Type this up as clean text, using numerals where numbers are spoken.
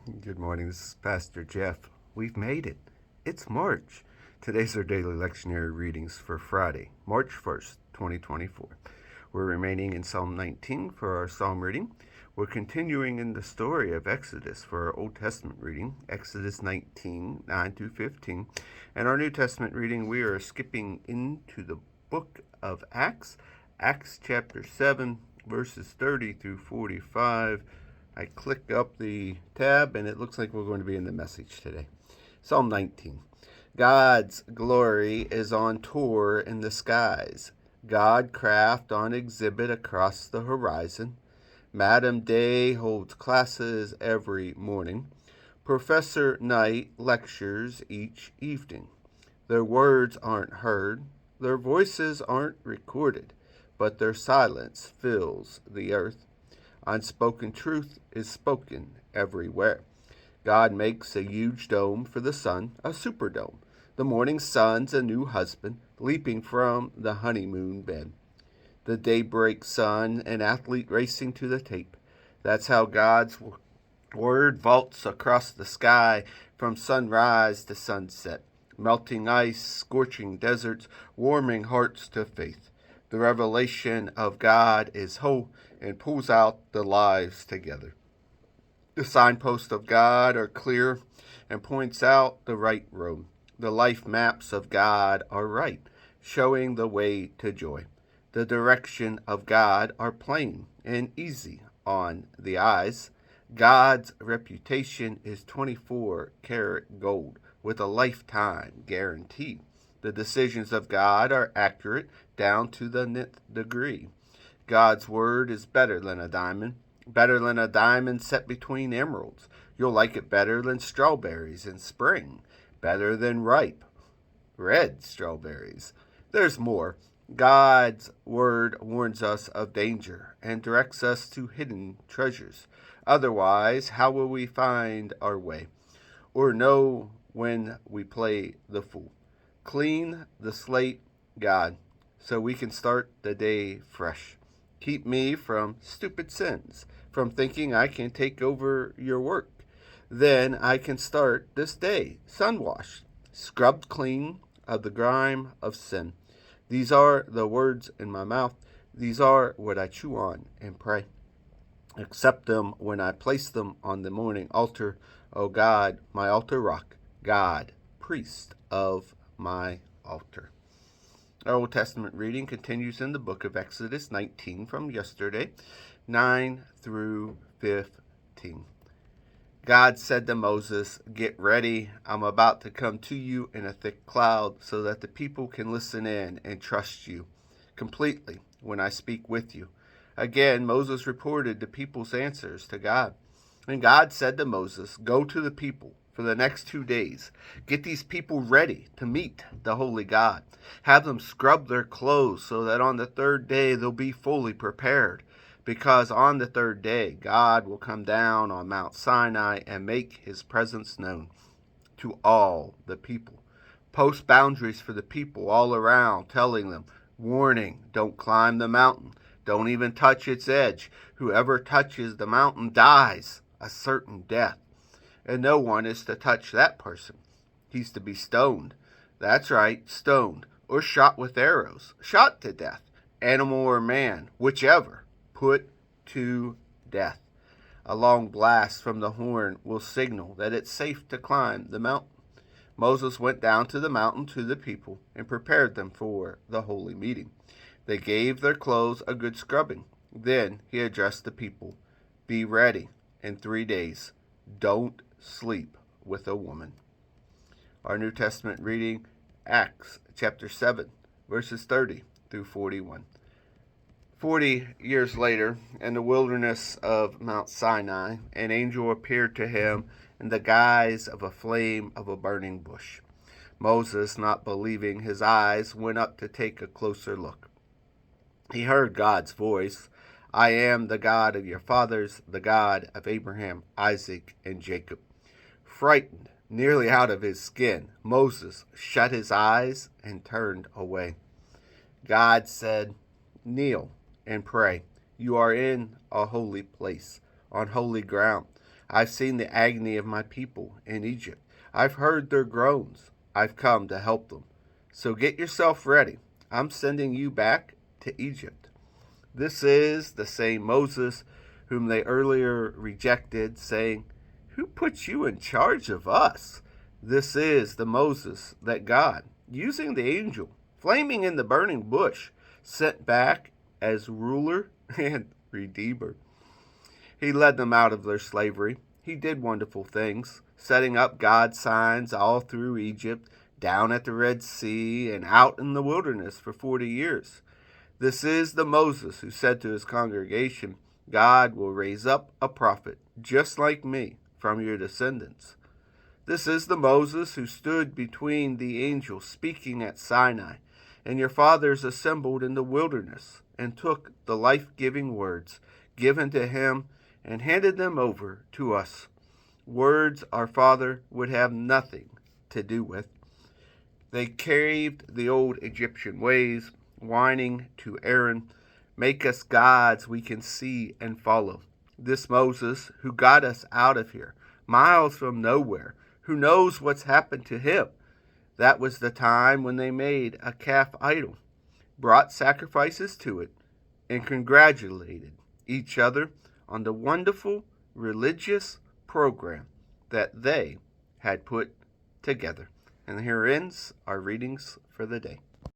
Good morning. This is Pastor Jeff. We've made it. It's March. Today's our daily lectionary readings for Friday, March 1st, 2024. We're remaining in Psalm 19 for our psalm reading. We're continuing in the story of Exodus for our Old Testament reading, Exodus 19, 9 through 15. And our New Testament reading, we are skipping into the book of Acts, Acts chapter 7, verses 30 through 45. I click up the tab and it looks like we're going to be in the message today. Psalm 19. God's glory is on tour in the skies. God craft on exhibit across the horizon. Madam Day holds classes every morning. Professor Knight lectures each evening. Their words aren't heard, their voices aren't recorded, but their silence fills the earth. Unspoken truth is spoken everywhere. God makes a huge dome for the sun, a superdome. The morning sun's a new husband, leaping from the honeymoon bed. The daybreak sun, an athlete racing to the tape. That's how God's word vaults across the sky from sunrise to sunset, melting ice, scorching deserts, warming hearts to faith. The revelation of God is whole and pulls out the lives together. The signposts of God are clear and points out the right road. The life maps of God are right, showing the way to joy. The direction of God are plain and easy on the eyes. God's reputation is 24-karat gold with a lifetime guarantee. The decisions of God are accurate down to the nth degree. God's word is better than a diamond set between emeralds. You'll like it better than strawberries in spring, better than ripe, red strawberries. There's more. God's word warns us of danger and directs us to hidden treasures. Otherwise, how will we find our way or know when we play the fool? Clean the slate, God, so we can start the day fresh. Keep me from stupid sins, from thinking I can take over your work. Then I can start this day sun-washed, scrubbed clean of the grime of sin. These are the words in my mouth. These are what I chew on and pray. Accept them when I place them on the morning altar. O God, my altar rock. God, priest of my altar. Our Old Testament reading continues in the book of Exodus 19 from yesterday, 9 through 15. God said to Moses, "Get ready. I'm about to come to you in a thick cloud so that the people can listen in and trust you completely when I speak with you." Again, Moses reported the people's answers to God. And God said to Moses, "Go to the people for the next 2 days. Get these people ready to meet the holy God. Have them scrub their clothes so that on the third day they'll be fully prepared. Because on the third day, God will come down on Mount Sinai and make his presence known to all the people. Post boundaries for the people all around, telling them, warning, don't climb the mountain. Don't even touch its edge. Whoever touches the mountain dies a certain death. And no one is to touch that person. He's to be stoned. That's right, stoned, or shot with arrows, shot to death, animal or man, whichever, put to death. A long blast from the horn will signal that it's safe to climb the mountain. Moses went down to the mountain to the people and prepared them for the holy meeting. They gave their clothes a good scrubbing. Then he addressed the people. Be ready in 3 days. Don't sleep with a woman. Our New Testament reading, Acts chapter 7, verses 30 through 41. 40 years later, in the wilderness of Mount Sinai, an angel appeared to him in the guise of a flame of a burning bush. Moses, not believing his eyes, went up to take a closer look. He heard God's voice, "I am the God of your fathers, the God of Abraham, Isaac, and Jacob." Frightened nearly out of his skin, Moses shut his eyes and turned away. God said, "Kneel and pray. You are in a holy place, on holy ground. I've seen the agony of my people in Egypt. I've heard their groans. I've come to help them. So get yourself ready. I'm sending you back to Egypt. This is the same Moses whom they earlier rejected, saying, Who put you in charge of us? This is the Moses that God, using the angel, flaming in the burning bush, sent back as ruler and redeemer. He led them out of their slavery. He did wonderful things, setting up God signs all through Egypt, down at the Red Sea, and out in the wilderness for 40 years. This is the Moses who said to his congregation, God will raise up a prophet just like me from your descendants. This is the Moses who stood between the angels speaking at Sinai, and your fathers assembled in the wilderness and took the life-giving words given to him and handed them over to us. Words our father would have nothing to do with. They carried the old Egyptian ways, whining to Aaron, Make us gods we can see and follow. This Moses who got us out of here, miles from nowhere, who knows what's happened to him. That was the time when they made a calf idol, brought sacrifices to it, and congratulated each other on the wonderful religious program that they had put together. And here ends our readings for the day.